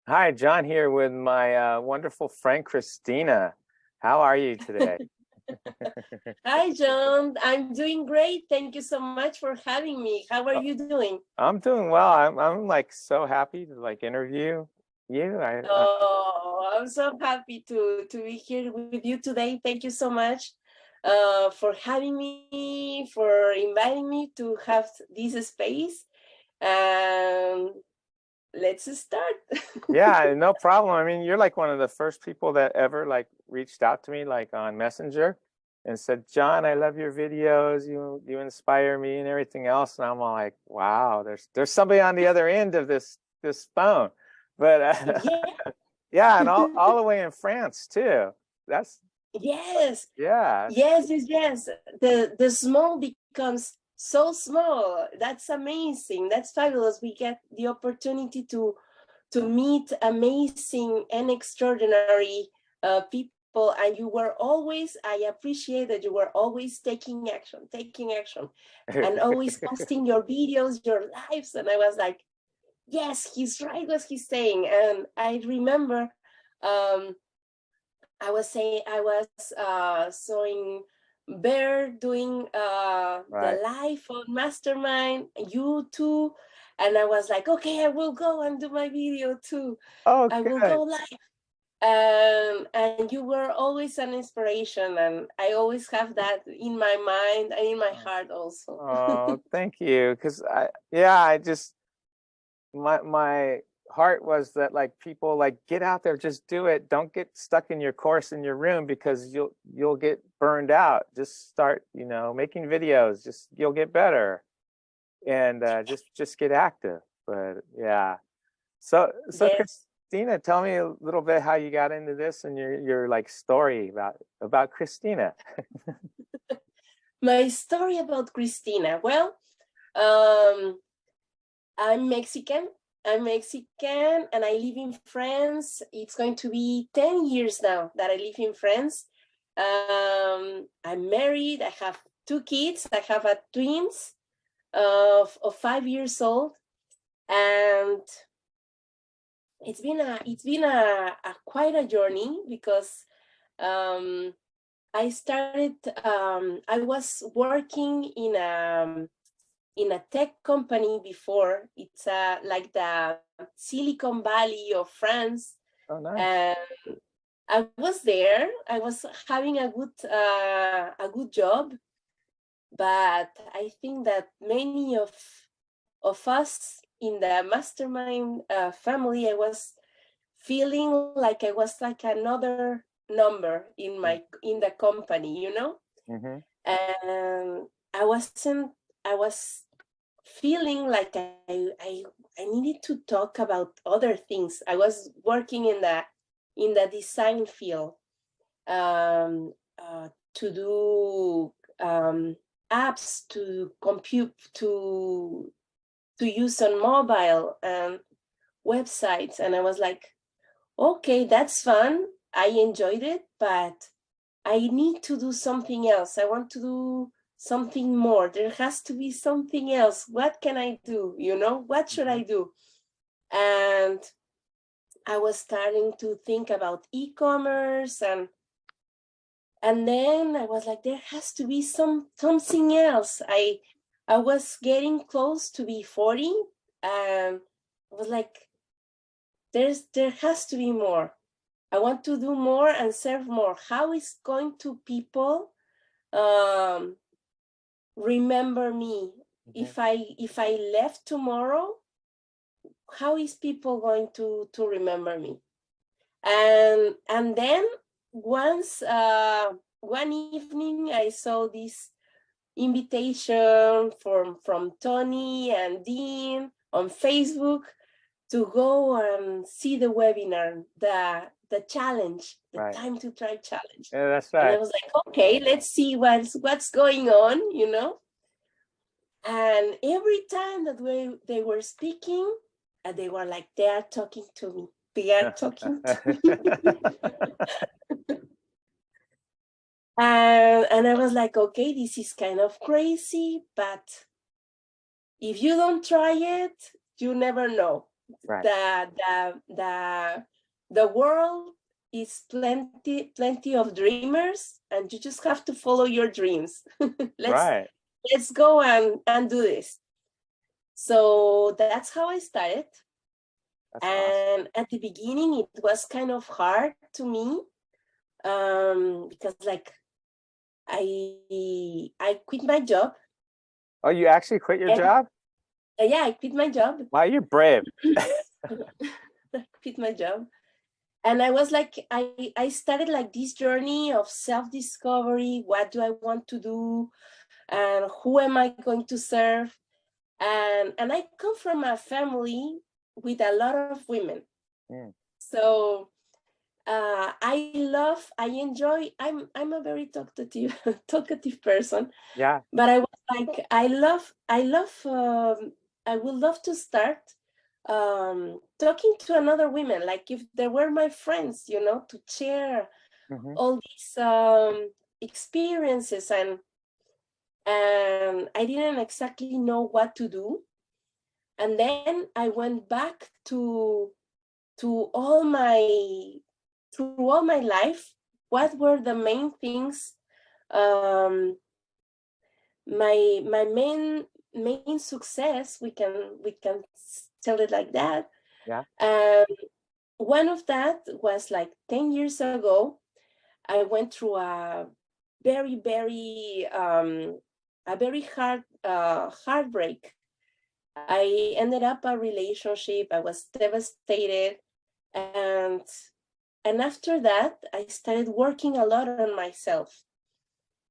Hi, John here with my wonderful friend Cristina. How are you today? Hi, John. I'm doing great. Thank you so much for having me. How are Uh, you doing? I'm doing well. I'm like so happy to like interview you. Oh, I'm so happy to be here with you today. Thank you so much for having me, for inviting me to have this space. And let's start. Yeah, no problem. I mean, you're like one of the first people that ever like reached out to me like on Messenger and said, "John, I love your videos. You inspire me and everything else." And I'm all like, "Wow, there's somebody on the other end of this phone." But Yeah. yeah, and all the way in France too. That's Yes. yeah. Yes. The small becomes so small. That's amazing. That's fabulous. We get the opportunity to meet amazing and extraordinary people, and you were always, I appreciate that you were always taking action, and always posting your videos, your lives. And I was like, yes, he's right what he's saying. And I remember um, I was showing Bear doing Right. the live on Mastermind, you too. And I was like, okay, I will go and do my video too. Oh, I will good. go live. And you were always an inspiration, and I always have that in my mind and in my Oh, heart also. oh, thank you. Because yeah, I just my heart was that like people like get out there, just do it. Don't get stuck in your course in your room because you'll get burned out. Just start, making videos. Just you'll get better and just get active. But yeah. So Yes. Christina, tell me a little bit how you got into this and your like story about Christina. My story about Cristina. Well, um, I'm Mexican. I'm Mexican and I live in France. It's going to be 10 years now that I live in France. I'm married. I have two kids. I have a twins of 5 years old. And it's been a quite a journey because um, I was working in a tech company before. It's like the Silicon Valley of France. Oh, nice. And I was there. I was having a good job, but I think that many of us in the mastermind family, I was feeling like I was like another number in the company, you know. Mm-hmm. And I wasn't. I was feeling like I needed to talk about other things. I was working in the design field, to do apps to compute to use on mobile and websites. And I was like, okay, that's fun. I enjoyed it, but I need to do something else. I want to do something more. There has to be something else. What can I do? What should Mm-hmm. I do? And I was starting to think about e-commerce, and then I was like, there has to be something else. I was getting close to be 40, and I was like, there has to be more. I want to do more and serve more. How is going to people um, remember me Mm-hmm. if I left tomorrow? How is people going to remember me? And then once one evening I saw this invitation from Tony and Dean on Facebook to go and see the webinar, the challenge, the Right. time to try challenge. Yeah, that's And I right. was like, okay, let's see what's going on. And every time that they were speaking, they were like, they are talking to me. They are talking to me. And I was like, okay, this is kind of crazy, but if you don't try it, you never know. Right. The world is plenty of dreamers, and you just have to follow your dreams. let's Right. let's go and do this. So that's how I started. That's awesome. And at the beginning, it was kind of hard to me, because like I quit my job. Oh, you actually quit your And, job? yeah, I quit my job. Wow, you're brave. I quit my job. And I was like, I started like this journey of self-discovery. What do I want to do? And who am I going to serve? And I come from a family with a lot of women. Mm. So I enjoy, I'm a very talkative person. Yeah. But I was like, I would love to start talking to another women, like if they were my friends, to share Mm-hmm. all these experiences. And I didn't exactly know what to do. And then I went back to all my through all my life. What were the main things? My main success, we can tell it like that. Yeah. One of that was like 10 years ago. I went through a very hard heartbreak. I ended up a relationship. I was devastated, and after that I started working a lot on myself.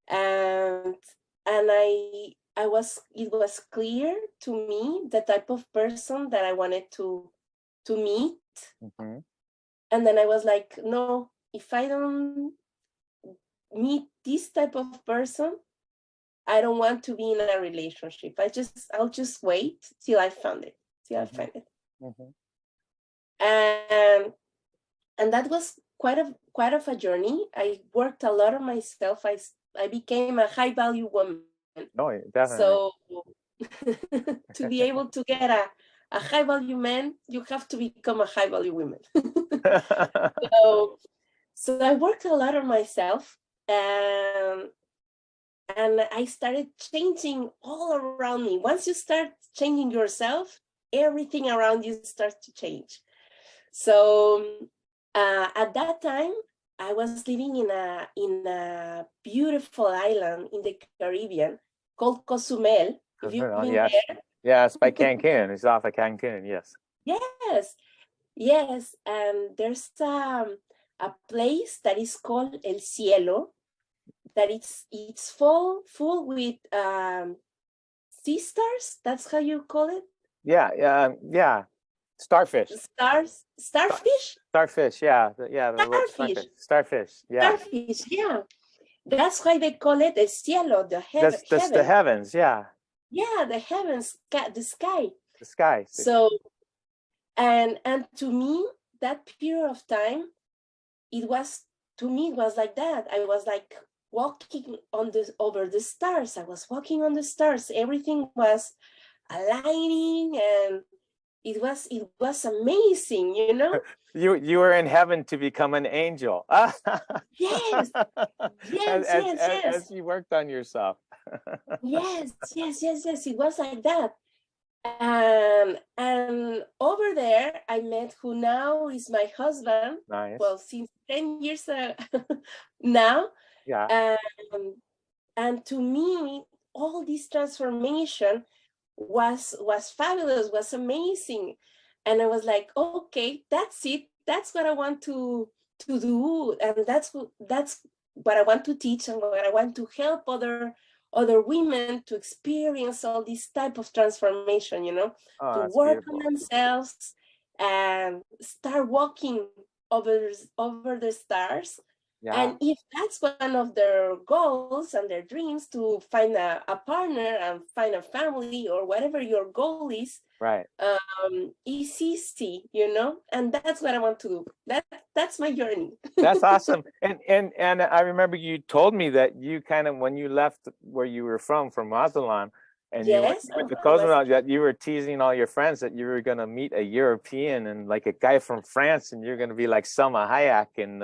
And it was clear to me the type of person that I wanted to meet. Mm-hmm. And then I was like, no, if I don't meet this type of person, I don't want to be in a relationship. I'll just wait till I find it. Mm-hmm. And that was quite of a journey. I worked a lot on myself. I became a high value woman. Oh, yeah, definitely. So to be able to get a high value man, you have to become a high value woman. So I worked a lot on myself, and I started changing all around me. Once you start changing yourself, everything around you starts to change. So at that time, I was living in a beautiful island in the Caribbean called Cozumel. If you've been Yes. there. Yes, by Cancun. It's off of Cancun. Yes. Yes. And there's a place that is called El Cielo, that it's full with sea stars. That's how you call it. Yeah. Starfish. Starfish. Starfish. Yeah. Yeah. Starfish. Yeah. Starfish. Yeah. That's why they call it El Cielo, the That's the heaven. heavens. Yeah. Yeah, the heavens, the sky. The sky. So, and to me, that period of time, it was like that. I was like walking over the stars. I was walking on the stars. Everything was aligning, and it was amazing, You were in heaven to become an angel. Yes. As you worked on yourself. Yes. It was like that. And over there, I met who now is my husband. Nice. Well, since 10 years now. Yeah. And to me, all this transformation was fabulous, was amazing. And I was like, okay, that's it. That's what I want to do. And that's what I want to teach, and what I want to help other women to experience all this type of transformation, Oh, to that's work beautiful. on themselves and start walking over the stars. Yeah. And if that's one of their goals and their dreams, to find a partner and find a family, or whatever your goal is, right, it's easy, and that's what I want to do. That's my journey. That's awesome. And I remember you told me that you kind of, when you left where you were from Mazatlan, And you went Yes, with the I'm from Cozumel, that you were teasing all your friends that you were going to meet a European and like a guy from France, and you're going to be like Selma Hayek. And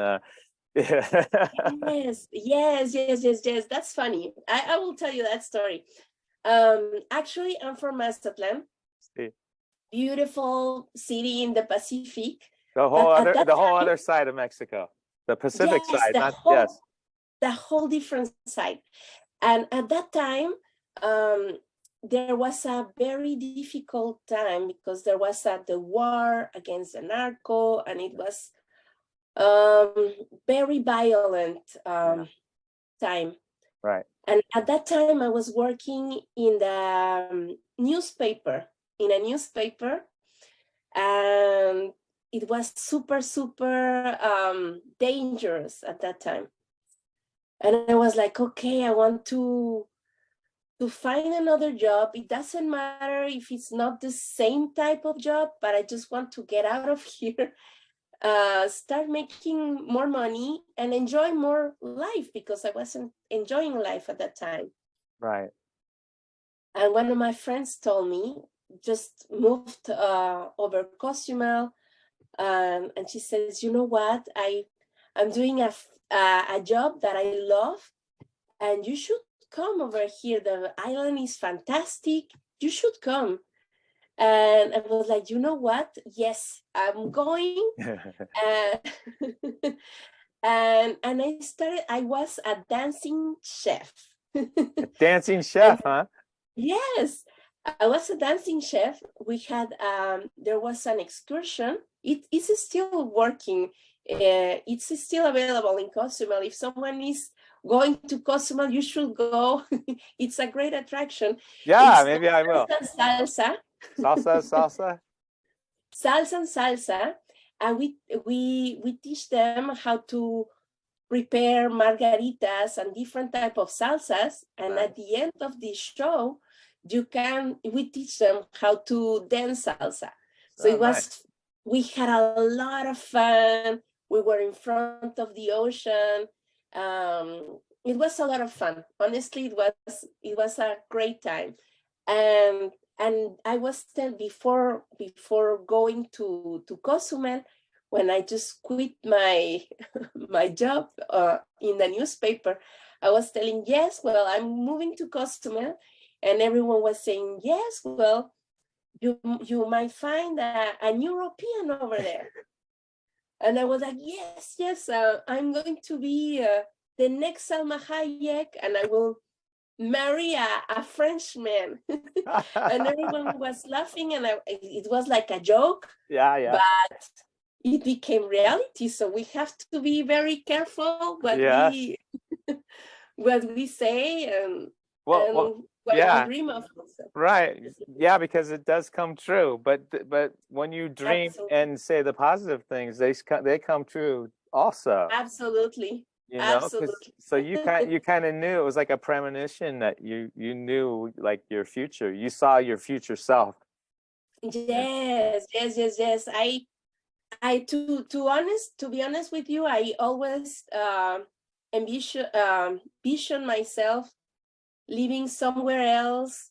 Yes, yes, yes, yes, yes. That's funny. I will tell you that story. Actually, I'm from Mazatlan, See, beautiful city in the Pacific. the But at that whole time, other side of Mexico, the Pacific yes, side, not yes, the whole different side. And at that time, um, there was a very difficult time because there was the war against the narco, and it was very violent yeah, time. right, And at that time, I was working in the newspaper, in a newspaper, and it was super, super dangerous at that time. And I was like, okay, I want to find another job. It doesn't matter if it's not the same type of job, but I just want to get out of here, start making more money and enjoy more life because I wasn't enjoying life at that time. right. And one of my friends told me, just moved over Cozumel, and she says, you know what, I'm doing a job that I love, and you should come over here. The island is fantastic. You should come. And I was like, you know what? Yes, I'm going. Uh, and I started. I was a dancing chef. Dancing And chef, huh? yes, I was a dancing chef. We had there was an excursion. It is still working. It's still available in Cozumel. If someone is going to Cozumel, you should go. It's a great attraction. Yeah, It's maybe I will. salsa, Salsa, salsa. salsa and salsa, and we teach them how to prepare margaritas and different type of salsas. And Nice. at the end of the show, we teach them how to dance salsa. So Oh, it nice. was, we had a lot of fun. We were in front of the ocean. It was a lot of fun. Honestly, it was a great time. And I was telling before going to Cozumel, when I just quit my my job in the newspaper, I was telling, yes, well, I'm moving to Cozumel, and everyone was saying, yes, well, you might find an European over there. And I was like, yes, yes, I'm going to be the next Salma Hayek, and I will marry a Frenchman. And everyone was laughing, and it was like a joke, Yeah, yeah. but it became reality. So we have to be very careful Yes. what we say Well, and what we yeah, dream of also. right. Yeah, because it does come true. But when you dream Absolutely. and say the positive things, they come true also. Absolutely. You know, because Absolutely. so you kind of knew it was like a premonition that you knew like your future. You saw your future self. And Yes, yes, yes, yes. I to be honest with you, I always envision myself living somewhere else.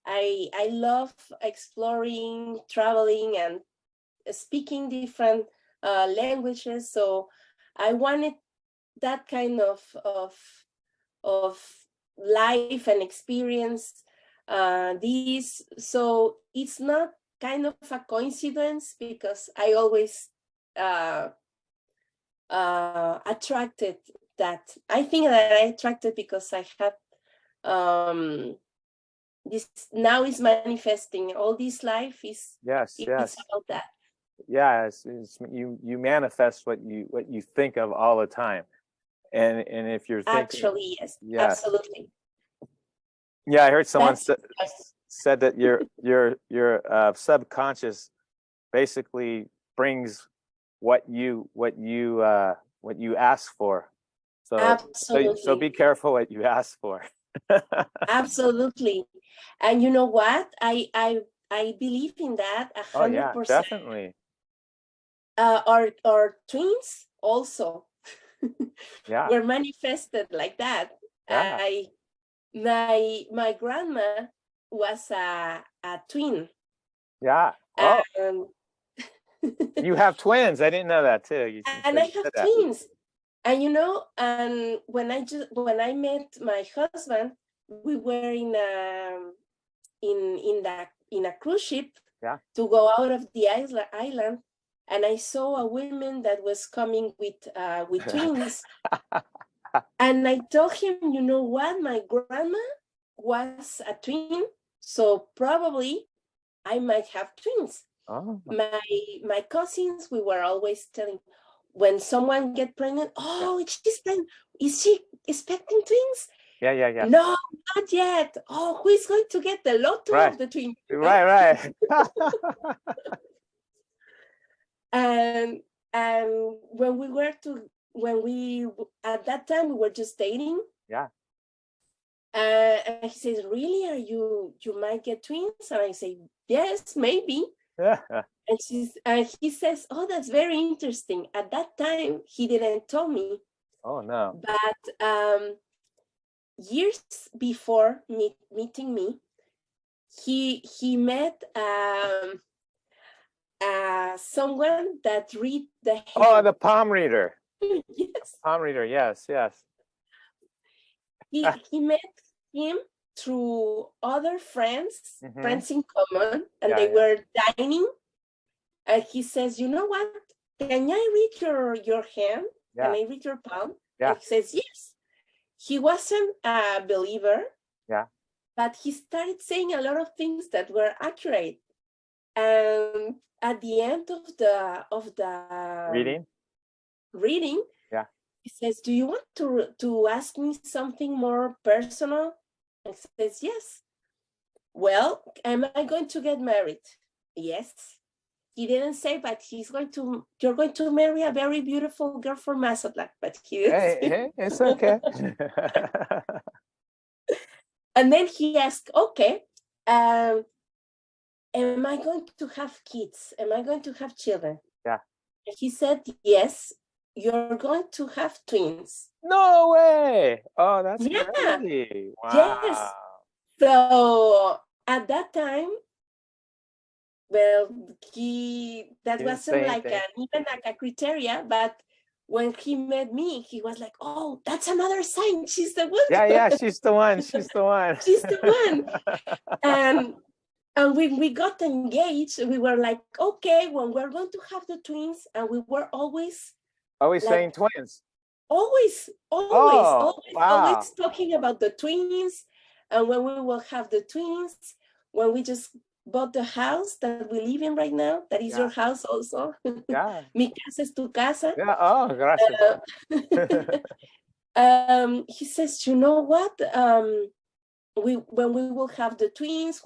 I love exploring, traveling, and speaking different languages. So I wanted that kind of life and experience. This so it's not kind of a coincidence because I always uh, attracted that. I think that I attracted because I have this now is manifesting. All this life is yes, it's yes. about that. Yeah, you manifest what you think of all the time. And if you're thinking, Actually, yes, yes. absolutely. Yeah, I heard someone That's said that your subconscious basically brings what you ask for. So absolutely, be careful what you ask for. absolutely. And you know what? I believe in that a Oh hundred yeah, percent. definitely. Our twins also Yeah, were manifested like that. yeah. My grandma. was a twin. Yeah. Oh, Um, you have twins. I didn't know that too. and So I you have said that. twins. And and when I met my husband, we were in a cruise ship Yeah. to go out of the island, and I saw a woman that was coming with twins. And I told him, you know what, my grandma was a twin, so probably I might have twins. Oh. My cousins, we were always telling, when someone get pregnant, oh, she's pregnant. Is she expecting twins? Yeah. No, not yet. Oh, who is going to get the lotto Right. of the twins? Right. And when we at that time we were just dating. Yeah. And he says, really, you might get twins? And I say, yes, maybe. And he says, oh, that's very interesting. At that time, he didn't tell me. Oh no. But years before meeting me, he met someone that read the hand. Oh, the palm reader. Yes. Palm reader. Yes. He met him through other friends, friends in common, and they were dining. And he says, you know what? Can I read your hand? Yeah. Can I read your palm? Yeah. And he says, yes. He wasn't a believer. Yeah. But he started saying a lot of things that were accurate. And at the end of the reading, yeah, he says, do you want to ask me something more personal? And he says, yes. Well, am I going to get married? Yes. He didn't say, but you're going to marry a very beautiful girl from Mazatlan, but he didn't hey, it's okay. And then he asked, okay, am I going to have kids? Am I going to have children? Yeah. And he said, yes, you're going to have twins. No way. Oh, that's crazy. Wow. Yes. So at that time, well, that wasn't like even like a criteria, but when he met me, he was like, oh, that's another sign. She's the one. Yeah, she's the one. She's the one. She's the one. And when we got engaged, we were like, okay, when we're going to have the twins, and we were always like, saying twins. Always talking about the twins, and when we will have the twins, when we just bought the house that we live in right now, that is your house also. Yeah. Mi casa es tu casa. Yeah. Oh, gracias. He says, you know what? When we will have the twins,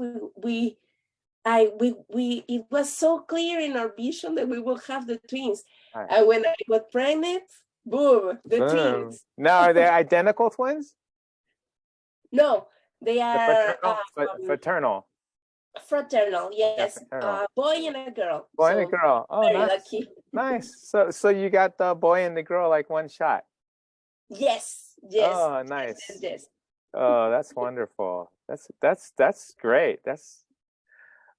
it was so clear in our vision that we will have the twins. Right. And when I got pregnant, boom, the twins. Now, are they identical twins? No, they are fraternal. Fraternal, yes. Yeah, fraternal. Boy and a girl. Boy and a girl. Oh, very lucky. Nice. So you got the boy and the girl like one shot. Yes. Oh, nice. Yes. Oh, that's wonderful. That's great. That's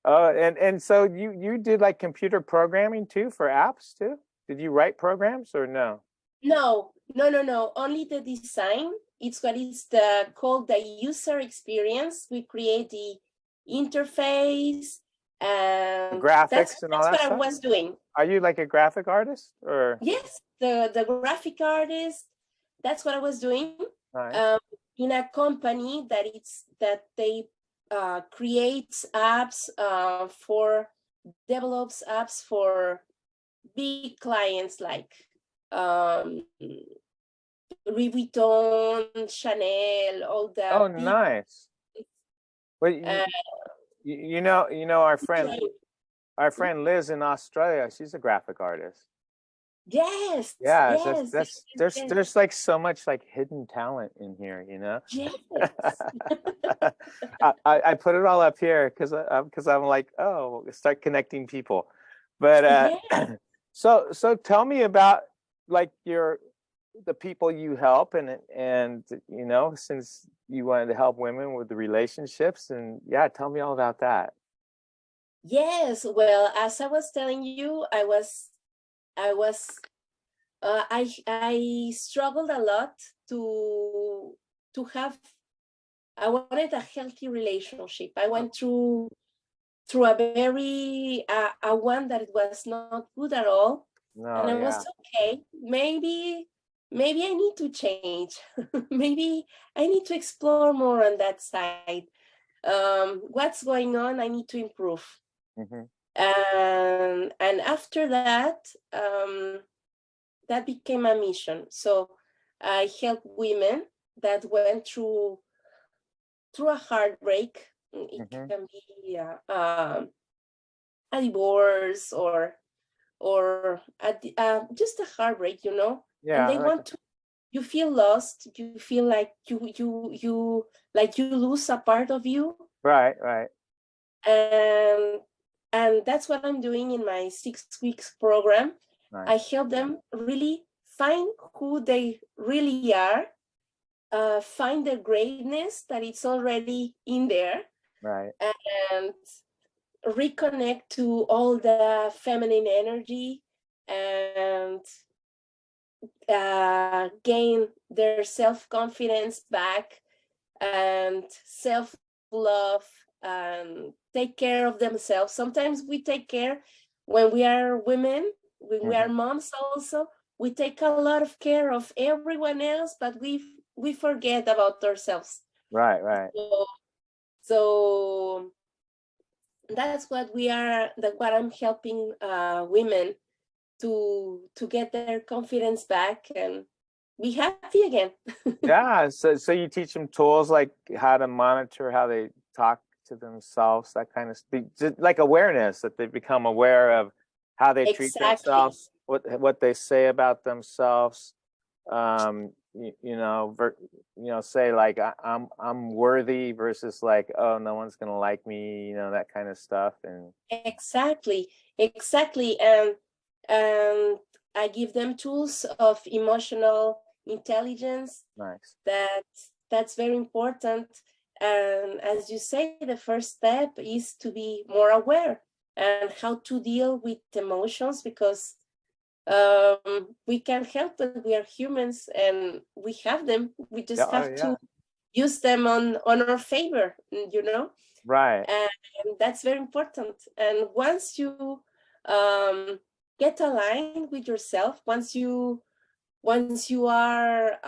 and so you did like computer programming too for apps too? Did you write programs or no? No. Only the design. It's what is called the user experience. We create the interface and the graphics and all that. That's what stuff? I was doing. Are you like a graphic artist or? Yes, the graphic artist. That's what I was doing. Nice. In a company that they creates apps develops apps for big clients like Louis Vuitton, Chanel, all the. Oh, nice. Well, you know our friend Liz in Australia. She's a graphic artist. Yes. Yeah. Yes, there's like so much like hidden talent in here, you know. Yes. I put it all up here because I'm like, oh, start connecting people. But so tell me about like your the people you help, and you know, since you wanted to help women with the relationships, and yeah, tell me all about that. Yes, well, as I was telling you, I was I struggled a lot to have. I wanted a healthy relationship. I Oh, went through a very a one that was not good at all, and no, I was yeah, okay. Maybe I need to change. Maybe I need to explore more on that side. What's going on? I need to improve. hmm, And after that, that became a mission. So I help women that went through a heartbreak. It hmm, can be a divorce or just a heartbreak, you know. And yeah, they like, want to. You feel lost. You feel like you like you lose a part of you, right, right, and that's what I'm doing in my 6 weeks program. I nice, help them really find who they really are, find the greatness that it's already in there, right, and reconnect to all the feminine energy, and gain their self-confidence back, and self-love, and take care of themselves. Sometimes we take care when we are women, when we are hmm, moms also, we take a lot of care of everyone else, but we forget about ourselves. right, right. So, so that's what we are, that what I'm helping women to get their confidence back and be happy again. Yeah, so you teach them tools like how to monitor how they talk to themselves, that kind of just like awareness, that they become aware of how they treat Exactly. themselves, what they say about themselves. You know, say like I'm worthy versus like, oh, no one's gonna like me, you know, that kind of stuff. And Exactly. And I give them tools of emotional intelligence. nice. that that's very important. And as you say, the first step is to be more aware and how to deal with emotions, because we can't help it. We are humans and we have them. We Yeah, just oh have yeah, to use them on our favor, you know. right. And that's very important. And once you um, get aligned with yourself, once you are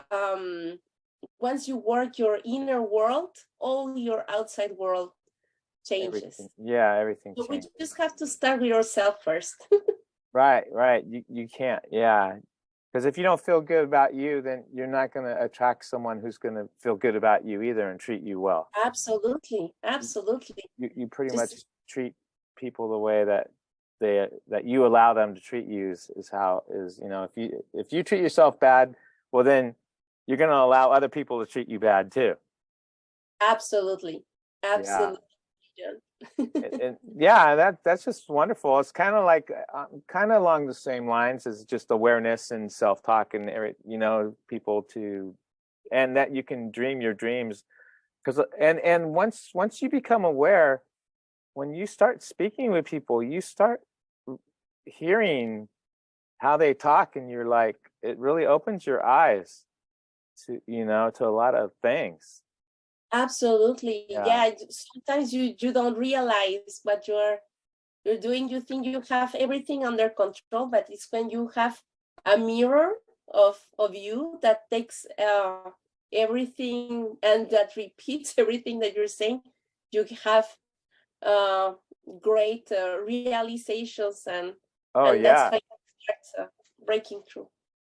once you work your inner world, all your outside world Everything, changes. yeah, everything So we changes. just have to start with ourselves first. Right, right. You can't, yeah. Because if you don't feel good about you, then you're not going to attract someone who's going to feel good about you either and treat you well. Absolutely, You, absolutely. you pretty much Just treat people the way that you allow them to treat you is how is, you know, if you treat yourself bad, well then you're going to allow other people to treat you bad too. absolutely, Yeah. absolutely. John. And yeah, that's just wonderful. It's kind of like kind of along the same lines as just awareness and self-talk and you know, people to, and that you can dream your dreams because and once you become aware, when you start speaking with people, you start hearing how they talk, and you're like, it really opens your eyes to, you know, to a lot of things. Absolutely. Yeah, Yeah. Sometimes you don't realize what you're doing. You think you have everything under control, but it's when you have a mirror of you that takes everything and that repeats everything that you're saying. You have uh, great realizations, oh and that's yeah, how you start breaking through.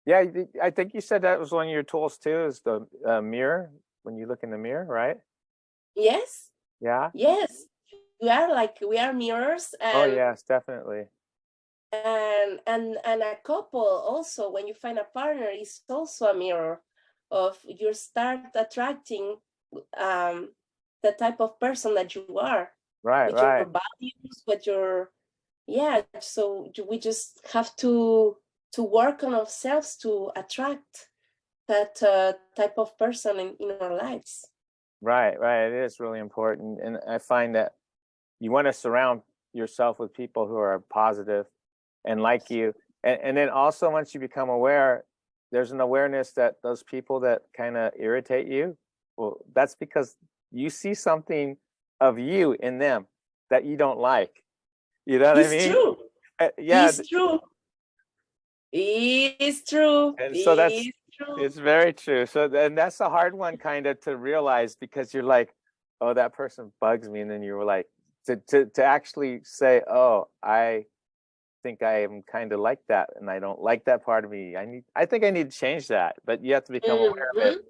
yeah. I think you said that was one of your tools too, is the mirror, when you look in the mirror, right? Yes, Yeah. yes. We are mirrors, Oh yes, definitely. and a couple also, when you find a partner, is also a mirror of you start attracting um, the type of person that you are, Right, with your right. values, with your, yeah. So we just have to work on ourselves to attract type of person in our lives. Right, right. It is really important. And I find that you want to surround yourself with people who are positive and like you. And then also once you become aware, there's an awareness that those people that kind of irritate you, well, that's because you see something of you in them that you don't like. You know what I It's mean? true. Yeah. It's true. It's true. And so It's true. it's very true. So then that's a hard one kind of to realize because you're like, oh, that person bugs me. And then you were like, to actually say, oh, I think I am kind of like that and I don't like that part of me. I think I need to change that, but you have to become aware of it. Mhm.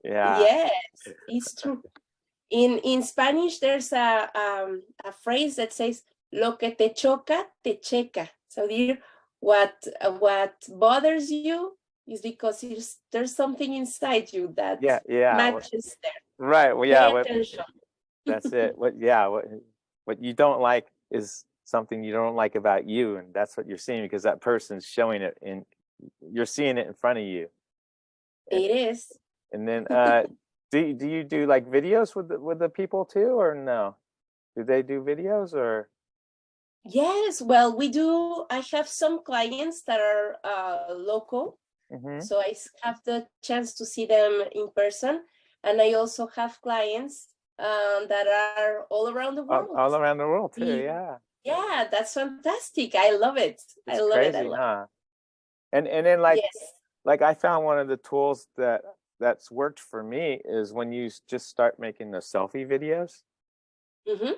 Yeah. Yes, it's true. In Spanish, there's a phrase that says "Lo que te choca, te checa." So dear, what bothers you is because there's something inside you that Yeah, yeah. matches there. Right. Well, Pay yeah, attention. that's it. What you don't like is something you don't like about you, and that's what you're seeing because that person's showing it in you're seeing it in front of you. And It is. and then do you do like videos with the people too or no? Do they do videos or Yes, well, we do. I have some clients that are local, Mhm. so have the chance to see them in person, and I also have clients that are all around the world. All around the world too, We, yeah. yeah, that's fantastic. I love it. I It's love it. I crazy, love huh? And then it. Yes. like I found one of the tools that's worked for me is when you just start making the selfie videos Mm-hmm.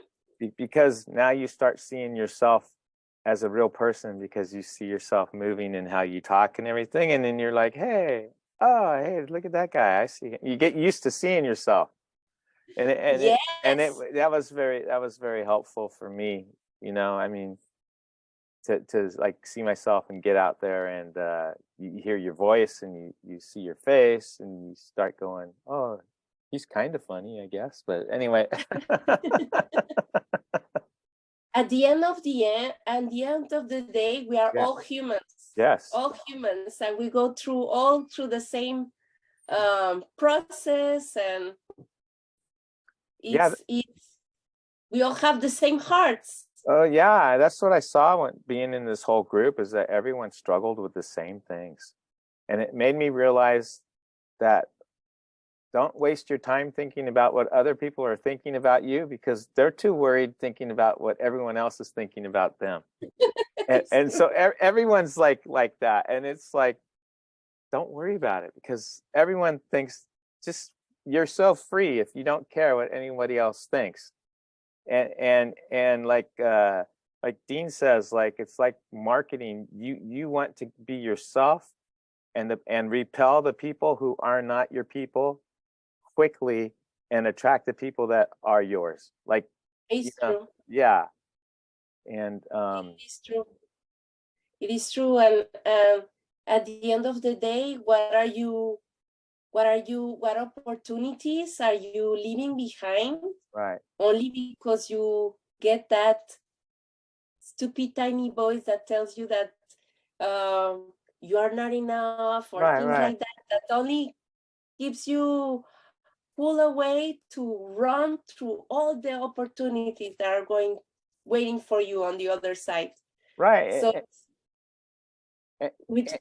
because now you start seeing yourself as a real person because you see yourself moving and how you talk and everything and then you're like, "Hey, oh, hey, look at that guy. I see." You get used to seeing yourself. And it Yes. that was very helpful for me, you know. I mean, to like see myself and get out there and you hear your voice and you see your face and you start going, oh, he's kind of funny, I guess. But anyway. At the end of the day, we are Yeah. Yes. all humans, and we go through the same process, and Yeah. it's we all have the same hearts. Oh, yeah. That's what I saw when being in this whole group is that everyone struggled with the same things, and it made me realize that don't waste your time thinking about what other people are thinking about you because they're too worried thinking about what everyone else is thinking about them. And so everyone's like that. And it's like, don't worry about it because everyone thinks just you're so free if you don't care what anybody else thinks. And like Dean says, like it's like marketing. You want to be yourself and repel the people who are not your people quickly and attract the people that are yours. Like, you It's know, true. yeah. And It is true. It is true. And at the end of the day, what opportunities are you leaving behind right, only because you get that stupid tiny voice that tells you that you are not enough or right, things right, like that, that only gives you pull away to run through all the opportunities that are waiting for you on the other side. right. So Eh, we eh,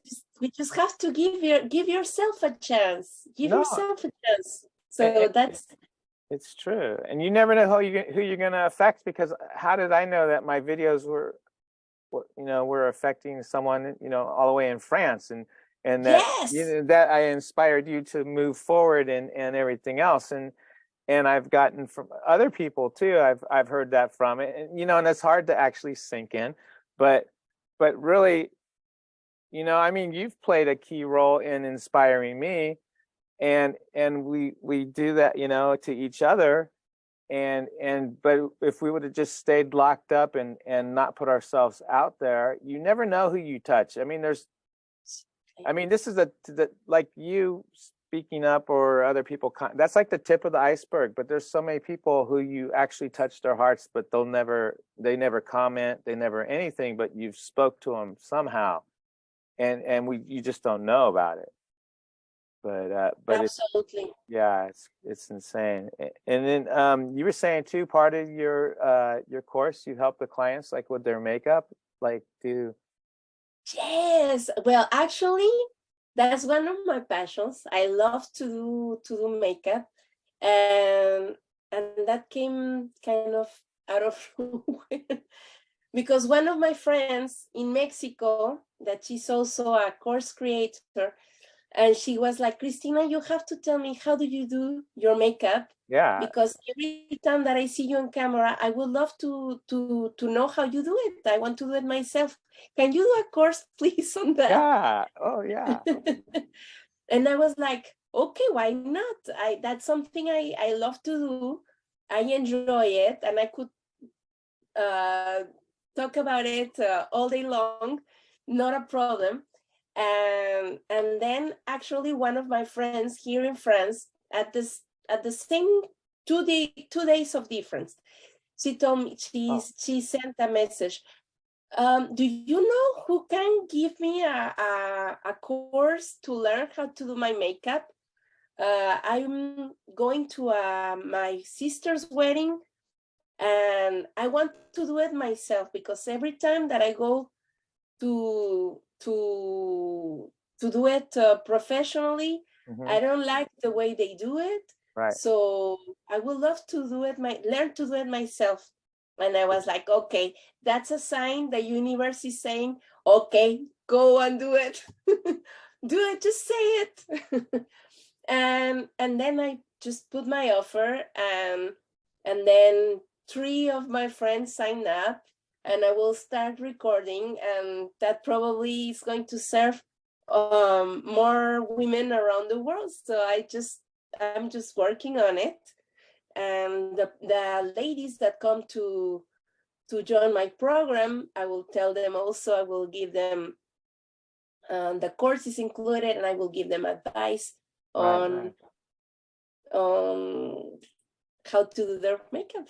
just have to give yourself a chance. Give no, yourself a chance. eh, So that's it's true, and you never know who you're gonna affect because how did I know that my videos were affecting someone all the way in France and that yes. that I inspired you to move forward and everything else and I've gotten from other people too. I've heard that from it, and it's hard to actually sink in, but really, I mean, you've played a key role in inspiring me, and we do that, to each other, but if we would have just stayed locked up and not put ourselves out there, you never know who you touch. I mean, this is like you speaking up or other people. That's like the tip of the iceberg. But there's so many people who you actually touch their hearts, but they never comment, they never anything. But you've spoke to them somehow, and you just don't know about it. but it's, Absolutely. yeah, it's insane. And then you were saying too, part of your course, you help the clients like with their makeup, like do. Yes. Well, actually, that's one of my passions. I love to do makeup, and that came kind of out of nowhere because one of my friends in Mexico, that she's also a course creator, and she was like, Cristina, you have to tell me, how do you do your makeup? Yeah, Because every time that I see you on camera, I would love to know how you do it. I want to do it myself. Can you do a course, please, on that? yeah, oh yeah, And I was like, okay, why not? That's something I love to do. I enjoy it, and I could uh, talk about it all day long, not a problem. And then actually one of my friends here in France at the same 2 days of difference, she told me oh she sent a message. Do you know who can give me a course to learn how to do my makeup? I'm going to my sister's wedding and I want to do it myself because every time that I go to to to do it professionally, hmm, I don't like the way they do it. right. So I would love to learn to do it myself. And I was like, okay, that's a sign the universe is saying, okay, go and do it. Do it, just say it. And then I just put my offer, and then three of my friends signed up, and I will start recording, and that probably is going to serve more women around the world. So I'm just working on it, and the ladies that come to join my program, I will tell them also, I will give them the course is included, and I will give them advice Right, right. on on how to do their makeup.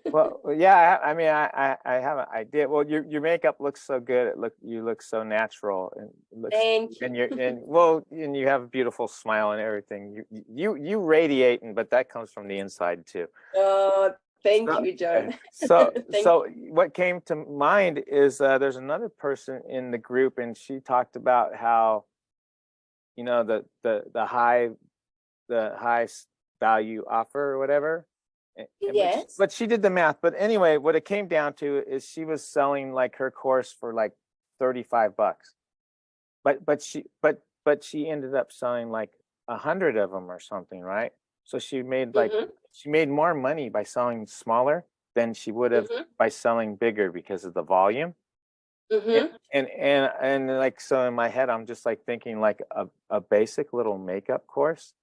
Well, yeah, I mean, I have an idea. Well, your makeup looks so good. You look so natural, and it looks, Thank and you. and you have a beautiful smile and everything. You radiating, but that comes from the inside too. Oh, thank So, you, John. Thank so what came to mind is there's another person in the group, and she talked about how, the highest value offer or whatever. you. Yes. But she did the math. But anyway, what it came down to is she was selling like her course for like $35. But she ended up selling like 100 of them or something, right? So Mm-hmm. she made more money by selling smaller than she would have Mm-hmm. by selling bigger because of the volume. And Mm-hmm. like, so in my head, I'm just like thinking like a basic little makeup course,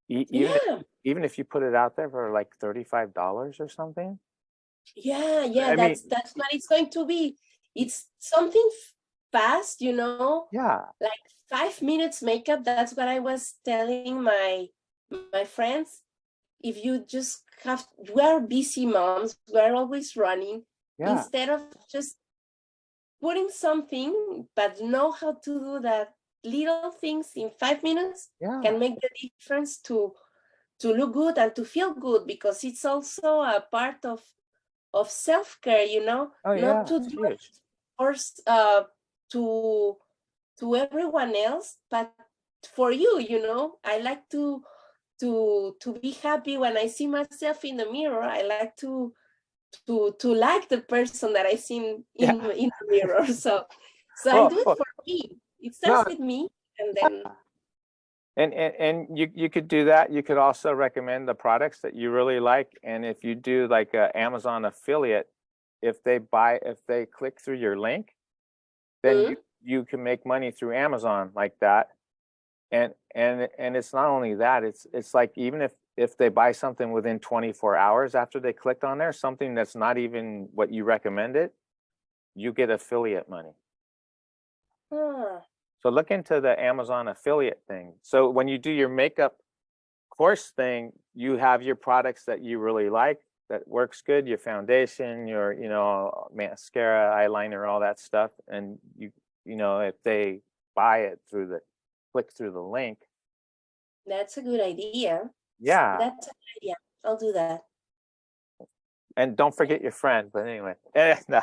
even Yeah. even if you put it out there for like $35 or something. Yeah. Yeah. I mean, That's what it's going to be. It's something fast, yeah, like 5 minutes makeup. That's what I was telling my friends. If you just have, we're busy moms, we're always running. yeah, Instead of just putting something, but know how to do that little things in 5 minutes yeah. can make the difference to look good and to feel good, because it's also a part of self-care, Oh not yeah, to it's do it huge. first to everyone else, but for you. I like to be happy when I see myself in the mirror. I like to like the person that I see Yeah. in the mirror. So I do it Well, for me. It starts no, with me, and then and you could do that. You could also recommend the products that you really like, and if you do like a Amazon affiliate, if they click through your link, then mm, you can make money through Amazon like that. And it's not only that, it's like even if they buy something within 24 hours after they clicked on there, something that's not even what you recommended, you get affiliate money. ah, So look into the Amazon affiliate thing. So when you do your makeup course thing, you have your products that you really like, that works good, your foundation, your, mascara, eyeliner, all that stuff. And if they buy it click through the link, That's a good idea. Yeah. That's a good idea. I'll do that. And don't forget your friend. But anyway, no.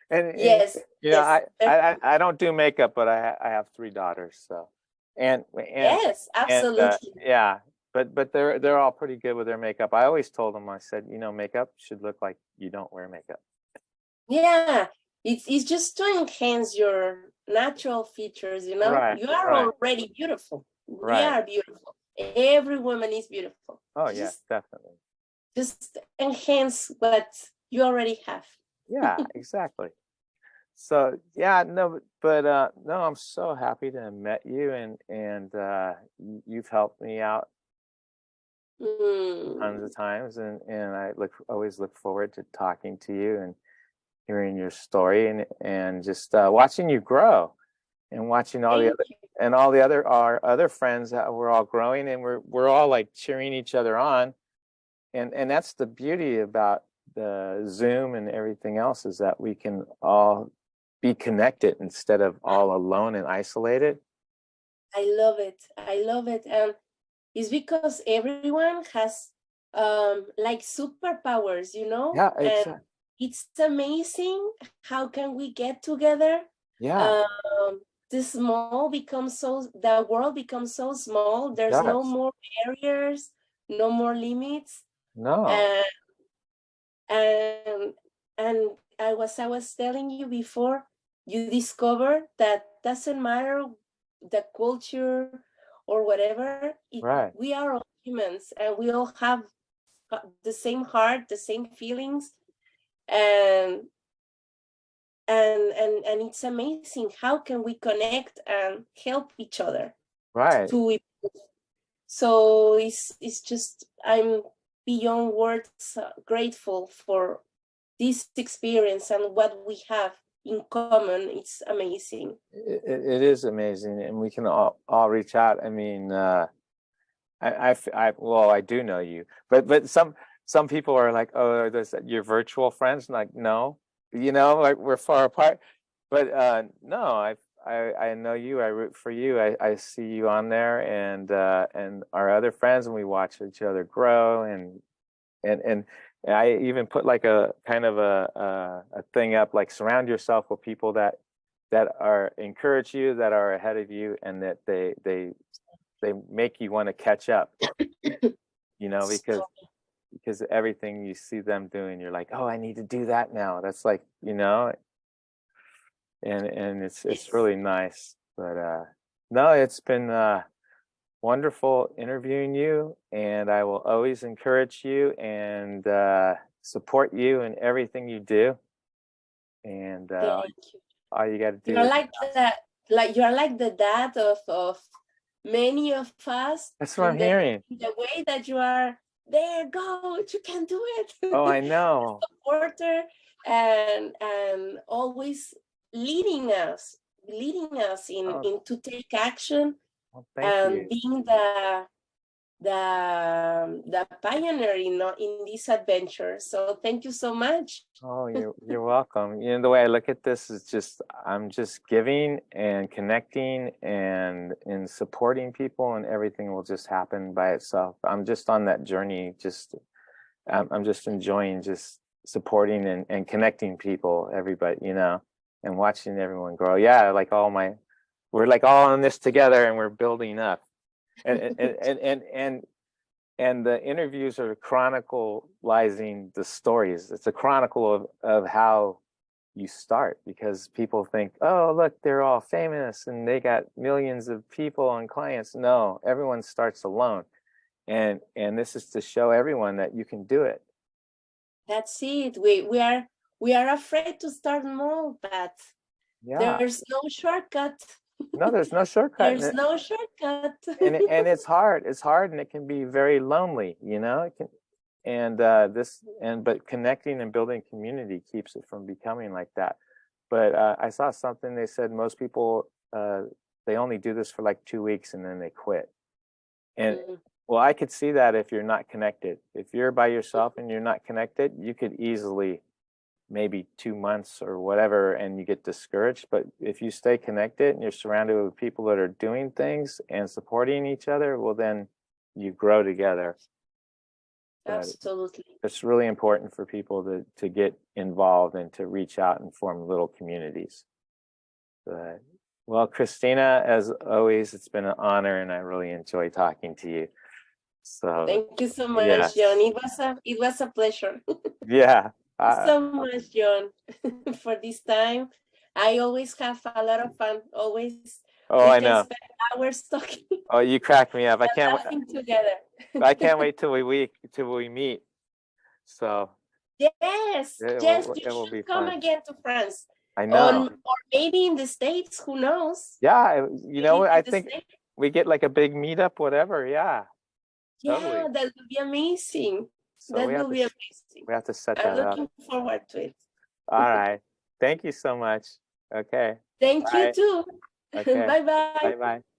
And Yes, yes, I don't do makeup, but I have 3 daughters, so and yes, absolutely. yeah, but they're all pretty good with their makeup. I always told them, I said, makeup should look like you don't wear makeup. Yeah, it's just to enhance your natural features, you know? Right, You are right, already beautiful. We right. are beautiful. Every woman is beautiful. Oh yeah, definitely. Just enhance what you already have. Yeah, exactly. So yeah, no, but no, I'm so happy to have met you, and you've helped me out tons Mm, of times, and I always look forward to talking to you and hearing your story, and just watching you grow, and watching thank you. all the other our other friends that we're all growing, and we're all like cheering each other on, and that's the beauty about the Zoom and everything else, is that we can all be connected instead of all alone and isolated. I love it. I love it. And it's because everyone has like superpowers, you know? Yeah, And exactly. it's amazing how can we get together. Yeah, Um, the world becomes so small. it There's no does. more barriers, no more limits. No, And and and I was telling you before, you discover that doesn't matter the culture or whatever. right, We are all humans, and we all have the same heart, the same feelings, and and it's amazing how can we connect and help each other right. to improve. So it's just I'm beyond words grateful for this experience and what we have in common. It's amazing. It is amazing, and we can all reach out. I mean, well, I do know you, but some people are like, oh, are those your virtual friends? Like, no, like we're far apart. But no, I know you. I root for you. I see you on there, and our other friends, and we watch each other grow, and I even put like a kind of a thing up, like surround yourself with people that are encourage you, that are ahead of you, and that they make you want to catch up, because everything you see them doing, you're like, oh, I need to do that now. That's like, and it's Yes. really nice. But no, it's been wonderful interviewing you, and I will always encourage you and support you in everything you do. And Thank you. all you got to do You're is like you're like the dad of many of us that's what I'm in hearing. the way that you are there, go, you can do it. Oh, I know. Supporter and always leading us Oh, in to take action well, thank and you. being the pioneer in this adventure. So thank you so much. Oh, you're welcome. The way I look at this is just I'm just giving and connecting and supporting people, and everything will just happen by itself. I'm just on that journey. I'm just enjoying just supporting and connecting people, everybody, and watching everyone grow. Yeah, like we're like all in this together, and we're building up. And the interviews are chronicalizing the stories. It's a chronicle of how you start, because people think, oh, look, they're all famous and they got millions of people and clients. No, everyone starts alone. And this is to show everyone that you can do it. That's it. We are afraid to start small, but Yeah. there's no shortcut. No, there's no shortcut in There's it. no shortcut. And it's hard. It's hard, and it can be very lonely, It can, but connecting and building community keeps it from becoming like that. But I saw something, they said most people they only do this for like 2 weeks and then they quit. And Mm, well, I could see that if you're not connected. If you're by yourself and you're not connected, you could easily maybe 2 months or whatever, and you get discouraged. But if you stay connected and you're surrounded with people that are doing things and supporting each other, well, then you grow together. But Absolutely. it's really important for people to get involved and to reach out and form little communities. But, well, Cristina, as always, it's been an honor, and I really enjoy talking to you. So Thank you so much, yes. John. It was a pleasure. Yeah. Thank you so much, John, for this time. I always have a lot of fun. Always, Oh, we I can know. spend hours talking Oh, you crack me up. and laughing together. I can't wait till we meet. So Yes, yes, you it will be should come fun. again to France. I know. Or maybe in the States, who knows? Yeah, Maybe I in the think States. we get like a big meetup, whatever. Yeah, totally. Yeah, that would be amazing. So That will be amazing. we have to set I'm that up. looking forward to it. All right. Thank you so much. Okay. Thank you Bye. too. Okay. Bye bye. Bye bye.